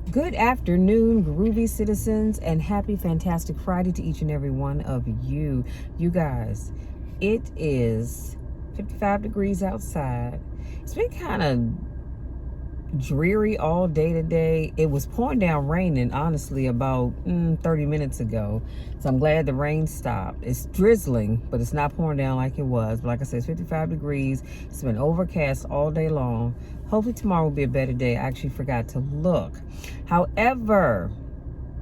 Good afternoon, groovy citizens, and happy Fantastic Friday to each and every one of you. You guys, it is 55 degrees outside. It's been kind of dreary all day today. It was pouring down raining, honestly, about 30 minutes ago. So I'm glad the rain stopped. It's drizzling, but it's not pouring down like it was. But like I said, it's 55 degrees. It's been overcast all day long. Hopefully tomorrow will be a better day. I actually forgot to look. However,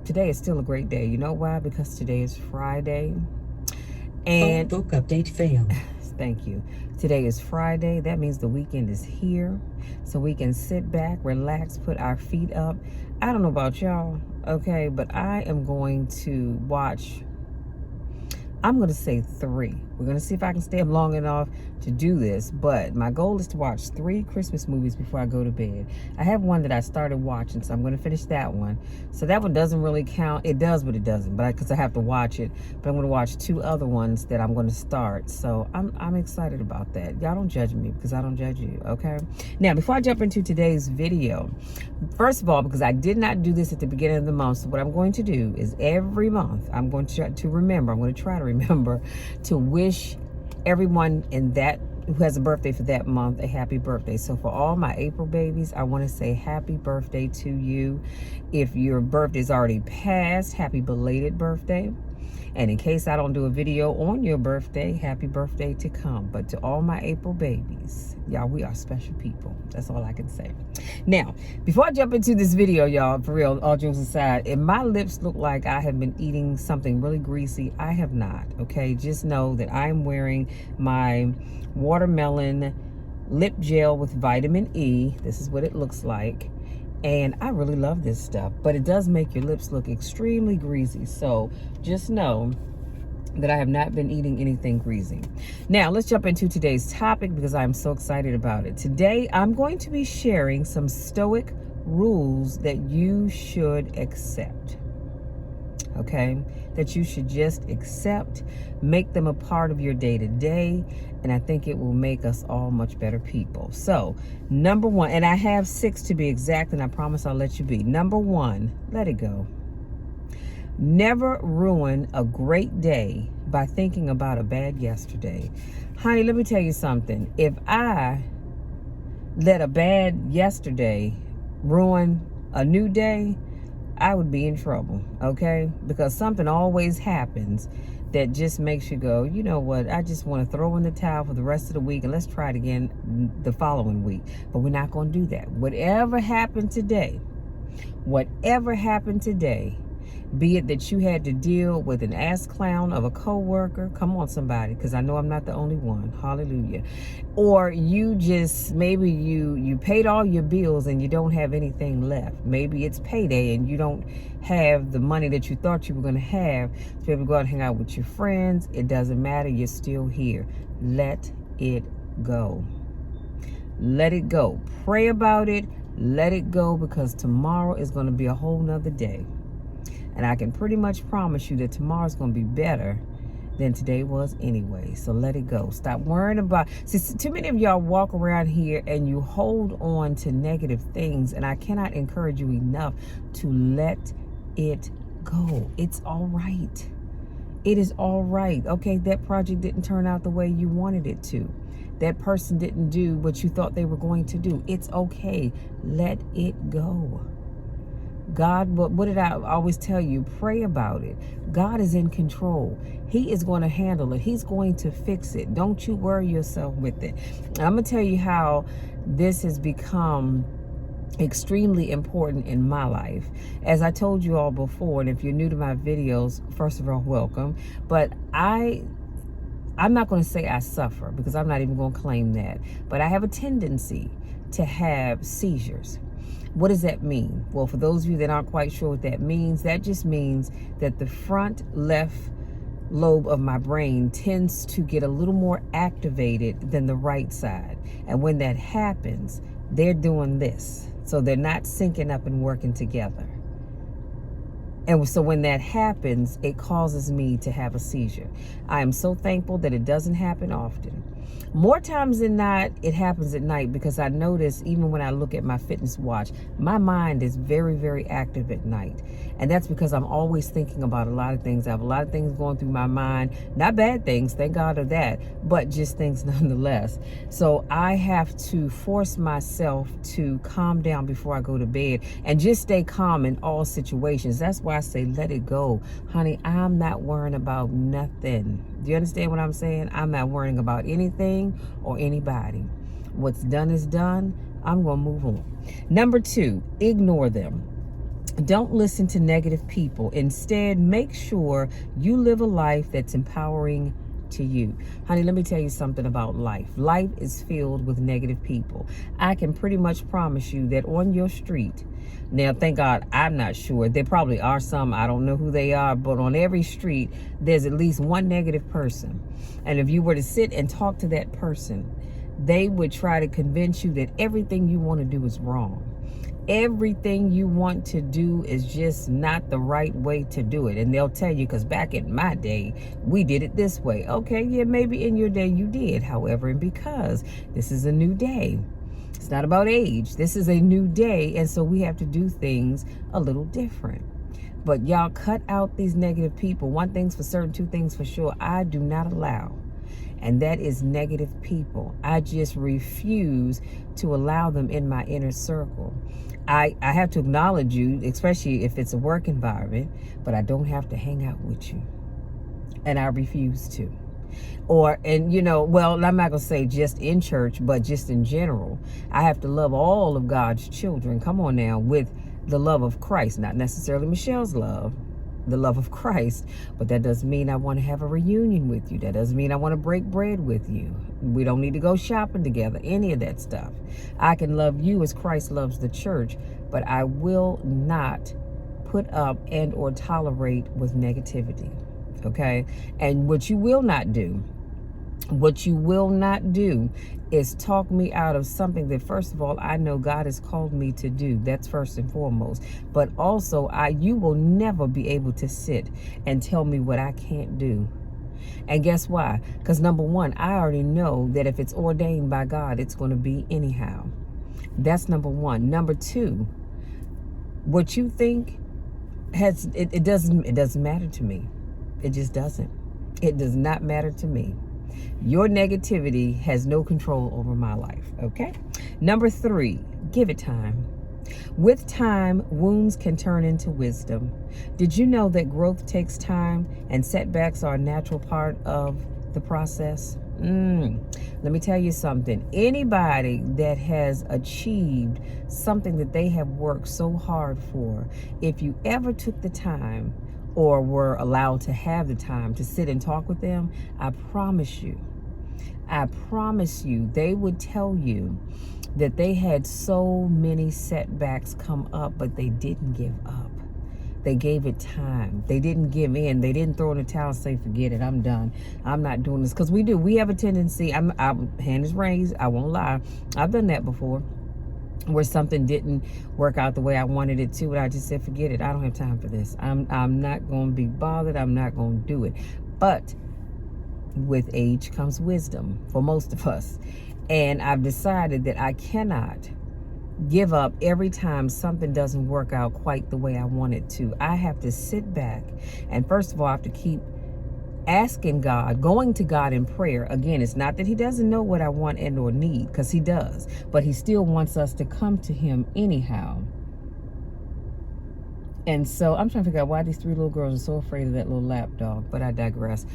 today is still a great day. You know why? Because today is Friday. And book update failed. Thank you. Today is Friday. That means the weekend is here. So we can sit back, relax, put our feet up. I don't know about y'all, okay, but I am going to watch, I'm going to say 3. We're going to see if I can stay up long enough to do this, but my goal is to watch 3 Christmas movies before I go to bed. I have one that I started watching, so I'm going to finish that one. So that one doesn't really count. It does, but it doesn't, but because I have to watch it. But I'm going to watch 2 other ones that I'm going to start. So I'm excited about that. Y'all don't judge me because I don't judge you, okay? Now, before I jump into today's video, first of all, because I did not do this at the beginning of the month, so what I'm going to do is every month I'm going to try to remember to wish everyone in that who has a birthday for that month a happy birthday. So for all my April babies, I want to say happy birthday to you. If your birthday is already passed, happy belated birthday. And in case I don't do a video on your birthday, happy birthday to come. But to all my April babies, y'all, we are special people. That's all I can say. Now, before I jump into this video, y'all, for real, all jokes aside, if my lips look like I have been eating something really greasy, I have not, okay? Just know that I'm wearing my watermelon lip gel with vitamin E. This is what it looks like. And I really love this stuff, but it does make your lips look extremely greasy. So just know that I have not been eating anything greasy. Now, let's jump into today's topic because I'm so excited about it. Today, I'm going to be sharing some Stoic rules that you should accept. Okay? That you should just accept, make them a part of your day-to-day, and I think it will make us all much better people. So, number 1, and I have 6 to be exact, and I promise I'll let you be. Number 1, let it go. Never ruin a great day by thinking about a bad yesterday. Honey, let me tell you something. If I let a bad yesterday ruin a new day, I would be in trouble, okay? Because something always happens that just makes you go, you know what, I just want to throw in the towel for the rest of the week and let's try it again the following week. But we're not going to do that. Whatever happened today, be it that you had to deal with an ass clown of a coworker, come on somebody, because I know I'm not the only one, hallelujah. Or you just, maybe you paid all your bills and you don't have anything left. Maybe it's payday and you don't have the money that you thought you were going to have to be able to go out and hang out with your friends. It doesn't matter, you're still here. Let it go. Let it go. Pray about it, let it go, because tomorrow is going to be a whole nother day. And I can pretty much promise you that tomorrow's going to be better than today was anyway. So let it go. Stop worrying about... See, too many of y'all walk around here and you hold on to negative things. And I cannot encourage you enough to let it go. It's all right. It is all right. Okay, that project didn't turn out the way you wanted it to. That person didn't do what you thought they were going to do. It's okay. Let it go. God, what did I always tell you? Pray about it. God is in control. He is going to handle it. He's going to fix it. Don't you worry yourself with it. I'm going to tell you how this has become extremely important in my life. As I told you all before, and if you're new to my videos, first of all, welcome. But I'm not going to say I suffer, because I'm not even going to claim that. But I have a tendency to have seizures. What does that mean? Well, for those of you that aren't quite sure what that means, that just means that the front left lobe of my brain tends to get a little more activated than the right side. And when that happens, they're doing this. So they're not syncing up and working together. And so when that happens, it causes me to have a seizure. I am so thankful that it doesn't happen often. More times than not, it happens at night, because I notice even when I look at my fitness watch, my mind is very, very active at night. And that's because I'm always thinking about a lot of things. I have a lot of things going through my mind. Not bad things, thank God of that, but just things nonetheless. So I have to force myself to calm down before I go to bed and just stay calm in all situations. That's why I say let it go. Honey, I'm not worrying about nothing. Do you understand what I'm saying? I'm not worrying about anything or anybody. What's done is done. I'm going to move on. Number 2, ignore them. Don't listen to negative people. Instead, make sure you live a life that's empowering to you. Honey, let me tell you something about life. Life is filled with negative people. I can pretty much promise you that on your street, now, thank God, I'm not sure. There probably are some. I don't know who they are. But on every street, there's at least one negative person. And if you were to sit and talk to that person, they would try to convince you that everything you want to do is wrong. Everything you want to do is just not the right way to do it. And they'll tell you, because back in my day, we did it this way. Okay, yeah, maybe in your day you did. However, and because this is a new day, it's not about age. This is a new day, and so we have to do things a little different. But y'all cut out these negative people. One thing's for certain, two things for sure. I do not allow, and that is negative people. I just refuse to allow them in my inner circle. I have to acknowledge you, especially if it's a work environment, but I don't have to hang out with you. And I refuse to. I'm not going to say just in church, but just in general. I have to love all of God's children, come on now, with the love of Christ. Not necessarily Michelle's love, the love of Christ. But that doesn't mean I want to have a reunion with you. That doesn't mean I want to break bread with you. We don't need to go shopping together, any of that stuff. I can love you as Christ loves the church, but I will not put up and or tolerate with negativity. Okay? And what you will not do is talk me out of something that, first of all, I know God has called me to do. That's first and foremost. But also, you will never be able to sit and tell me what I can't do. And guess why? Because number one, I already know that if it's ordained by God, it's going to be anyhow. That's number one. Number two, what you think it doesn't matter to me. It just doesn't. It does not matter to me. Your negativity has no control over my life, okay? Number 3, give it time. With time, wounds can turn into wisdom. Did you know that growth takes time and setbacks are a natural part of the process? Let me tell you something. Anybody that has achieved something that they have worked so hard for, if you ever took the time or were allowed to have the time to sit and talk with them, I promise you, they would tell you that they had so many setbacks come up, but they didn't give up. They gave it time. They didn't give in. They didn't throw in the towel and say, forget it, I'm done. I'm not doing this. Because we have a tendency, hand is raised, I won't lie. I've done that before, where something didn't work out the way I wanted it to, and I just said, forget it, I don't have time for this. I'm not going to be bothered. I'm not going to do it. But with age comes wisdom for most of us. And I've decided that I cannot give up every time something doesn't work out quite the way I want it to. I have to sit back, and first of all, I have to keep asking God, going to God in prayer. Again, it's not that he doesn't know what I want and or need, because he does, but he still wants us to come to him anyhow. And so I'm trying to figure out why these 3 little girls are so afraid of that little lap dog, but I digress.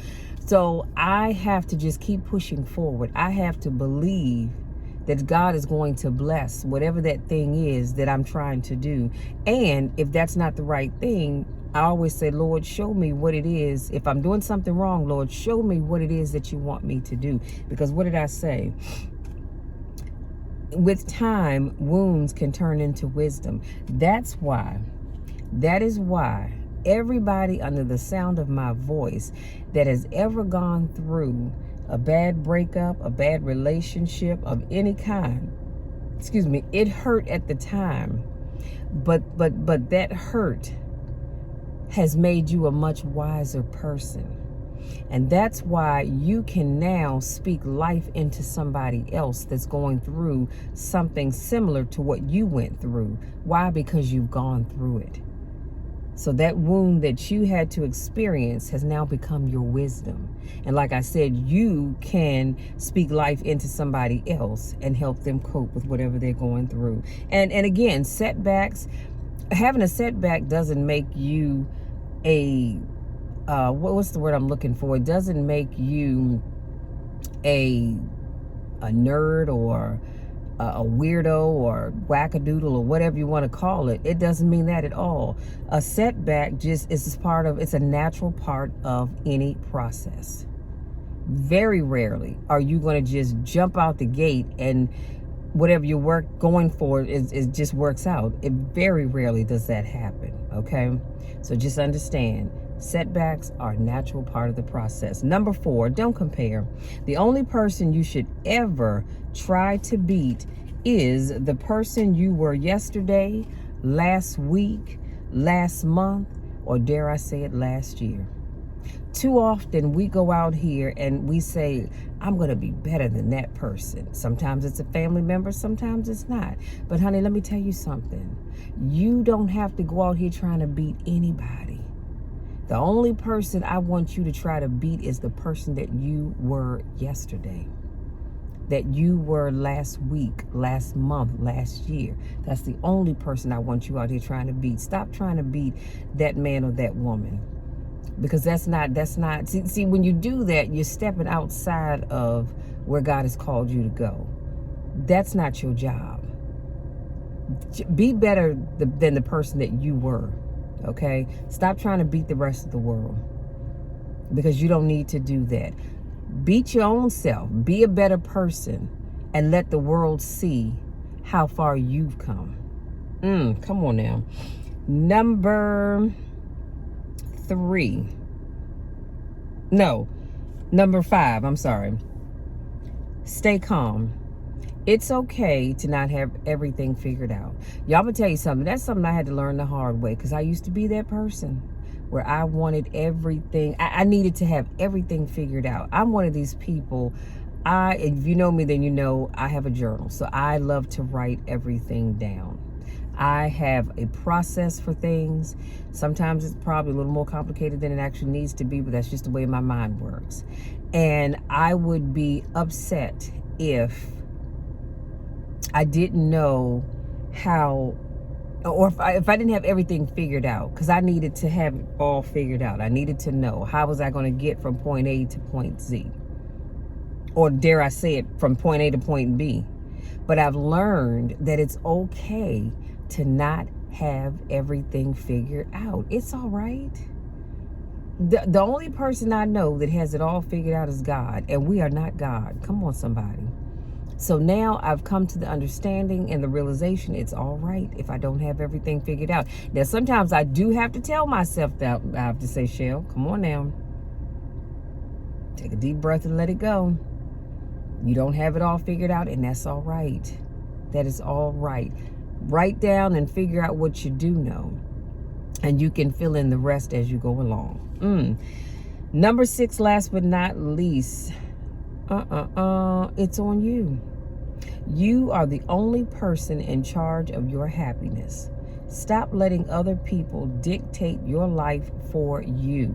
So I have to just keep pushing forward. I have to believe that God is going to bless whatever that thing is that I'm trying to do. And if that's not the right thing, I always say, Lord, show me what it is. If I'm doing something wrong, Lord, show me what it is that you want me to do. Because what did I say? With time, wounds can turn into wisdom. That is why everybody under the sound of my voice that has ever gone through a bad breakup, a bad relationship of any kind, it hurt at the time, but that hurt has made you a much wiser person. And that's why you can now speak life into somebody else that's going through something similar to what you went through. Why? Because you've gone through it. So that wound that you had to experience has now become your wisdom. And like I said, you can speak life into somebody else and help them cope with whatever they're going through. And again, setbacks, having a setback doesn't make you a what's the word I'm looking for? It doesn't make you a nerd or a weirdo or wackadoodle or whatever you want to call it. It doesn't mean that at all. A setback just is it's a natural part of any process. Very rarely are you going to just jump out the gate and whatever you're going for is just works out. It very rarely does that happen. Okay, so just understand, setbacks are a natural part of the process. Number 4, don't compare. The only person you should ever try to beat is the person you were yesterday, last week, last month, or dare I say it, last year. Too often we go out here and we say, I'm going to be better than that person. Sometimes it's a family member, sometimes it's not. But honey, let me tell you something. You don't have to go out here trying to beat anybody. The only person I want you to try to beat is the person that you were yesterday, that you were last week, last month, last year. That's the only person I want you out here trying to beat. Stop trying to beat that man or that woman. Because that's not, see, when you do that, you're stepping outside of where God has called you to go. That's not your job. Be better than the person that you were, okay? Stop trying to beat the rest of the world, because you don't need to do that. Beat your own self. Be a better person and let the world see how far you've come. Come on now. Number 5, I'm sorry. Stay calm. It's okay to not have everything figured out. Y'all, I'm gonna tell you something. That's something I had to learn the hard way, because I used to be that person where I wanted everything. I needed to have everything figured out. I'm one of these people. If you know me, then you know I have a journal. So I love to write everything down. I have a process for things. Sometimes it's probably a little more complicated than it actually needs to be, but that's just the way my mind works. And I would be upset if I didn't know how, or if I didn't have everything figured out, because I needed to have it all figured out. I needed to know, how was I going to get from point A to point Z? Or dare I say it, from point A to point B? But I've learned that it's okay to not have everything figured out. It's all right. The only person I know that has it all figured out is God, and we are not God. Come on, somebody. So now I've come to the understanding and the realization it's all right if I don't have everything figured out. Now, sometimes I do have to tell myself that. I have to say, Shell, come on now. Take a deep breath and let it go. You don't have it all figured out, and that's all right. That is all right. Write down and figure out what you do know, and you can fill in the rest as you go along. Number 6, last but not least, it's on you. You are the only person in charge of your happiness. Stop letting other people dictate your life for you.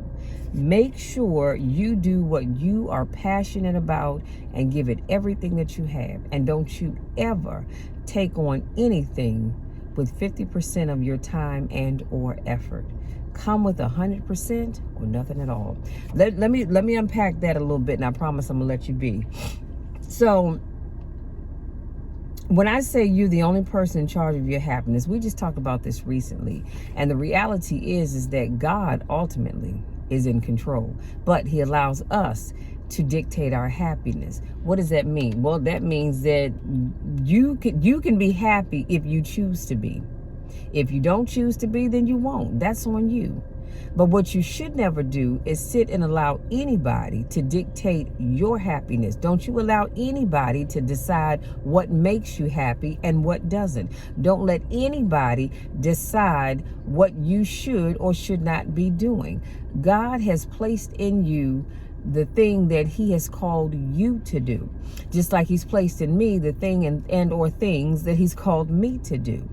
Make sure you do what you are passionate about and give it everything that you have. And don't you ever take on anything with 50% of your time and or effort. Come with 100% or nothing at all. Let me unpack that a little bit, and I promise I'm gonna let you be. So when I say you're the only person in charge of your happiness, we just talked about this recently, and the reality is that God ultimately is in control, but he allows us to dictate our happiness. What does that mean? Well, that means that you can be happy if you choose to be. If you don't choose to be, then you won't. That's on you. But what you should never do is sit and allow anybody to dictate your happiness. Don't you allow anybody to decide what makes you happy and what doesn't. Don't let anybody decide what you should or should not be doing. God has placed in you the thing that he has called you to do, just like he's placed in me the thing and or things that he's called me to do.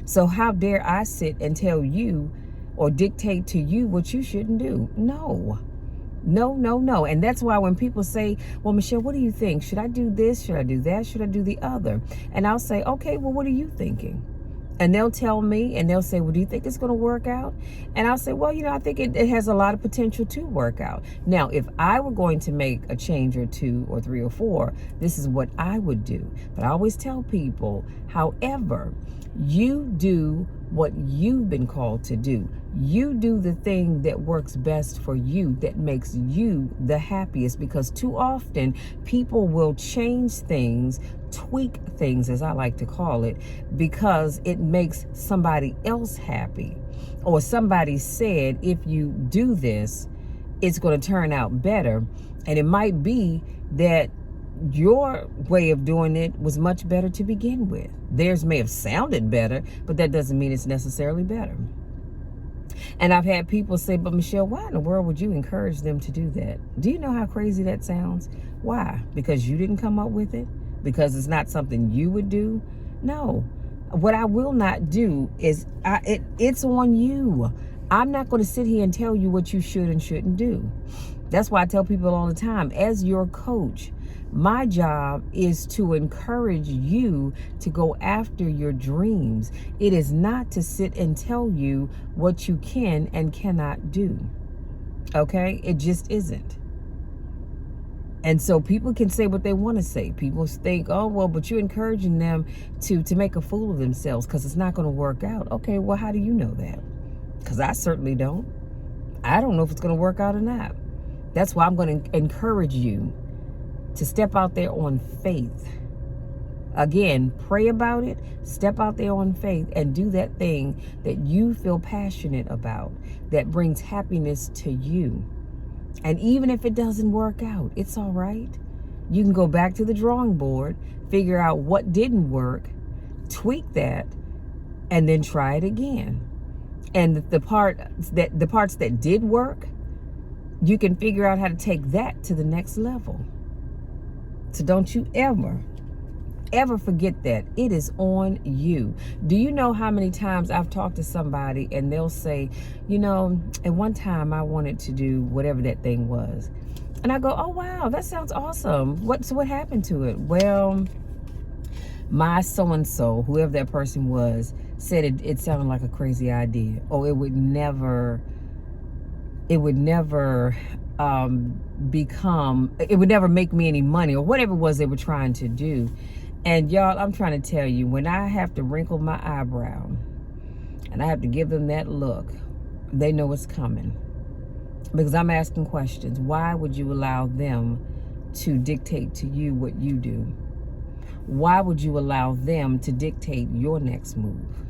So how dare I sit and tell you or dictate to you what you shouldn't do? No. No, no, no. And that's why when people say, well, Michelle, what do you think? Should I do this? Should I do that? Should I do the other? And I'll say, okay, well, what are you thinking? And they'll tell me, and they'll say, well, do you think it's going to work out? And I'll say, well, I think it has a lot of potential to work out. Now, if I were going to make a change or 2 or 3 or 4, this is what I would do. But I always tell people, however, you do what you've been called to do. You do the thing that works best for you, that makes you the happiest, because too often people will change things, tweak things, as I like to call it, because it makes somebody else happy. Or somebody said, if you do this, it's going to turn out better. And it might be that your way of doing it was much better to begin with. Theirs may have sounded better, but that doesn't mean it's necessarily better. And I've had people say, but Michelle, why in the world would you encourage them to do that? Do you know how crazy that sounds? Why? Because you didn't come up with it? Because it's not something you would do? No. What I will not do is, it's on you. I'm not going to sit here and tell you what you should and shouldn't do. That's why I tell people all the time, as your coach, my job is to encourage you to go after your dreams. It is not to sit and tell you what you can and cannot do. Okay? It just isn't. And so people can say what they want to say. People think, oh, well, but you're encouraging them to make a fool of themselves because it's not going to work out. Okay, well, how do you know that? Because I certainly don't. I don't know if it's going to work out or not. That's why I'm going to encourage you to step out there on faith. Again, pray about it, step out there on faith, and do that thing that you feel passionate about, that brings happiness to you. And even if it doesn't work out, it's all right. You can go back to the drawing board, figure out what didn't work, tweak that, and then try it again. And the parts that did work, you can figure out how to take that to the next level. So don't you ever forget that. It is on you. Do you know how many times I've talked to somebody and they'll say, at one time I wanted to do whatever that thing was. And I go, oh, wow, that sounds awesome. What happened to it? Well, my so-and-so, whoever that person was, said it sounded like a crazy idea. Oh, it would never make me any money, or whatever it was they were trying to do. And y'all, I'm trying to tell you, when I have to wrinkle my eyebrow and I have to give them that look, they know it's coming. Because I'm asking questions. Why would you allow them to dictate to you what you do? Why would you allow them to dictate your next move?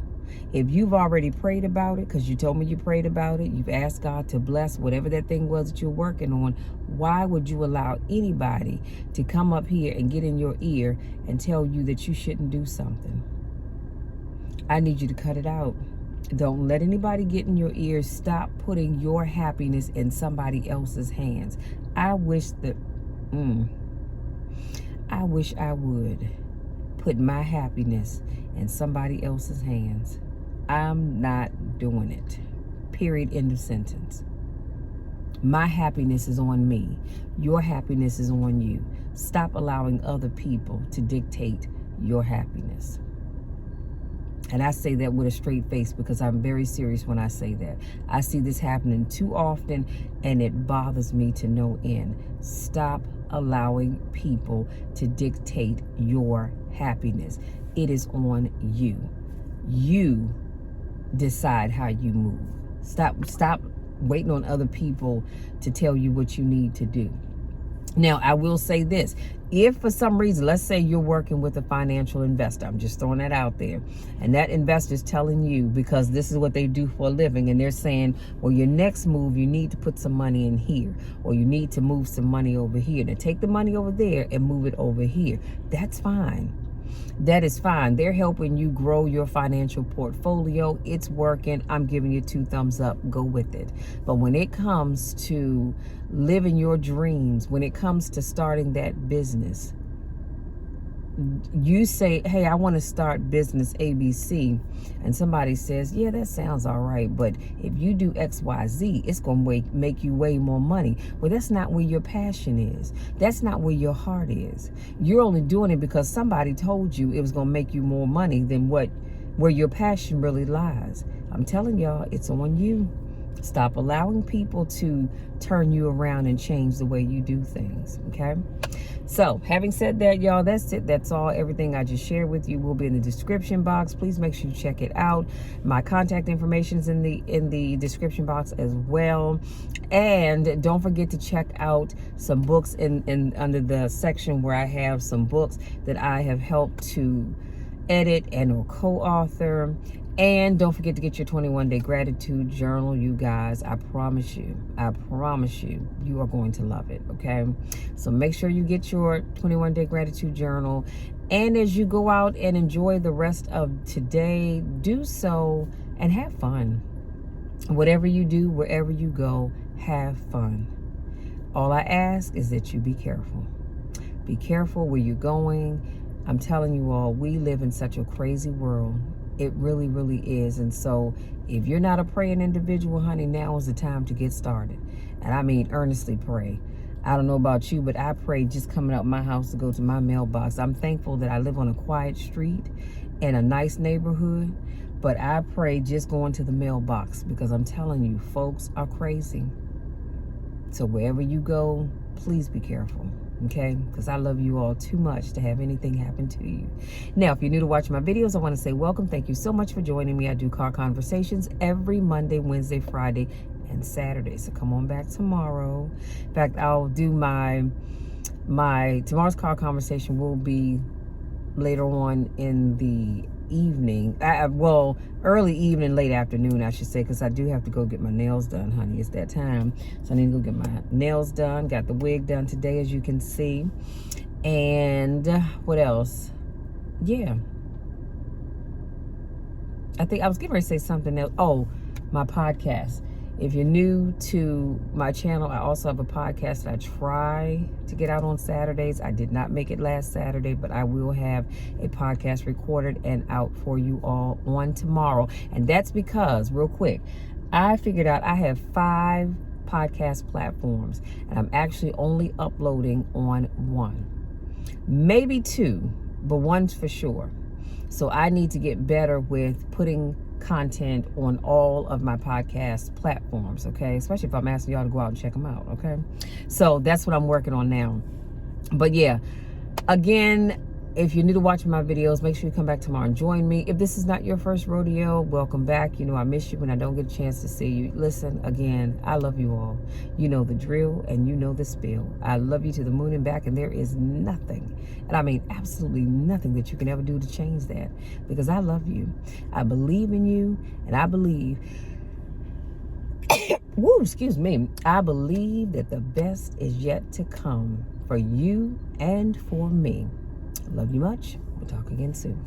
If you've already prayed about it, because you told me you prayed about it, you've asked God to bless whatever that thing was that you're working on, why would you allow anybody to come up here and get in your ear and tell you that you shouldn't do something? I need you to cut it out. Don't let anybody get in your ears. Stop putting your happiness in somebody else's hands. I wish I would put my happiness in somebody else's hands. I'm not doing it. Period. End of sentence. My happiness is on me. Your happiness is on you. Stop allowing other people to dictate your happiness. And I say that with a straight face because I'm very serious when I say that. I see this happening too often and it bothers me to no end. Stop allowing people to dictate your happiness. It is on you. You decide how you move. Stop waiting on other people to tell you what you need to do. Now, I will say this. If for some reason, let's say you're working with a financial investor, I'm just throwing that out there, and that investor is telling you, because this is what they do for a living, and they're saying, well, your next move, you need to put some money in here, or you need to move some money over here. Now, take the money over there and move it over here. That's fine. That is fine. They're helping you grow your financial portfolio. It's working. I'm giving you 2 thumbs up. Go with it. But when it comes to living your dreams, when it comes to starting that business, you say, hey, I want to start business ABC, and somebody says, yeah, that sounds all right, but if you do XYZ, it's going to make you way more money. Well, that's not where your passion is. That's not where your heart is. You're only doing it because somebody told you it was going to make you more money than where your passion really lies. I'm telling y'all, it's on you. Stop allowing people to turn you around and change the way you do things, okay? So, having said that, y'all, that's it. That's all. Everything I just shared with you will be in the description box. Please make sure you check it out. My contact information is in the description box as well. And don't forget to check out some books in under the section where I have some books that I have helped to edit and or co-author. And don't forget to get your 21-day gratitude journal, you guys. I promise you, you are going to love it, okay? So make sure you get your 21-day gratitude journal. And as you go out and enjoy the rest of today, do so and have fun. Whatever you do, wherever you go, have fun. All I ask is that you be careful. Be careful where you're going. I'm telling you all, we live in such a crazy world. It really, really is. And so if you're not a praying individual, honey, now is the time to get started. And I mean, earnestly pray. I don't know about you, but I pray just coming out my house to go to my mailbox. I'm thankful that I live on a quiet street in a nice neighborhood. But I pray just going to the mailbox, because I'm telling you, folks are crazy. So wherever you go, please be careful. Okay, because I love you all too much to have anything happen to you. Now, if you're new to watching my videos, I want to say welcome. Thank you so much for joining me. I do car conversations every Monday, Wednesday, Friday, and Saturday. So come on back tomorrow. In fact, I'll do my tomorrow's car conversation will be later on in the evening. Well, early evening, late afternoon, I should say, because I do have to go get my nails done, honey. It's that time. So I need to go get my nails done. Got the wig done today, as you can see. And what else? Yeah. I think I was getting ready to say something else. Oh, my podcast. If you're new to my channel, I also have a podcast that I try to get out on Saturdays. I did not make it last Saturday, but I will have a podcast recorded and out for you all on tomorrow. And that's because, real quick, I figured out I have 5 podcast platforms, and I'm actually only uploading on 1. Maybe 2, but 1's for sure. So I need to get better with putting content on all of my podcast platforms, okay? Especially if I'm asking y'all to go out and check them out, okay? So that's what I'm working on now. But yeah, again, if you're new to watching my videos, make sure you come back tomorrow and join me. If this is not your first rodeo, welcome back. You know I miss you when I don't get a chance to see you. Listen, again, I love you all. You know the drill and you know the spill. I love you to the moon and back, and there is nothing, and I mean absolutely nothing, that you can ever do to change that, because I love you. I believe in you, and I believe woo, excuse me. I believe that the best is yet to come for you and for me. Love you much. We'll talk again soon.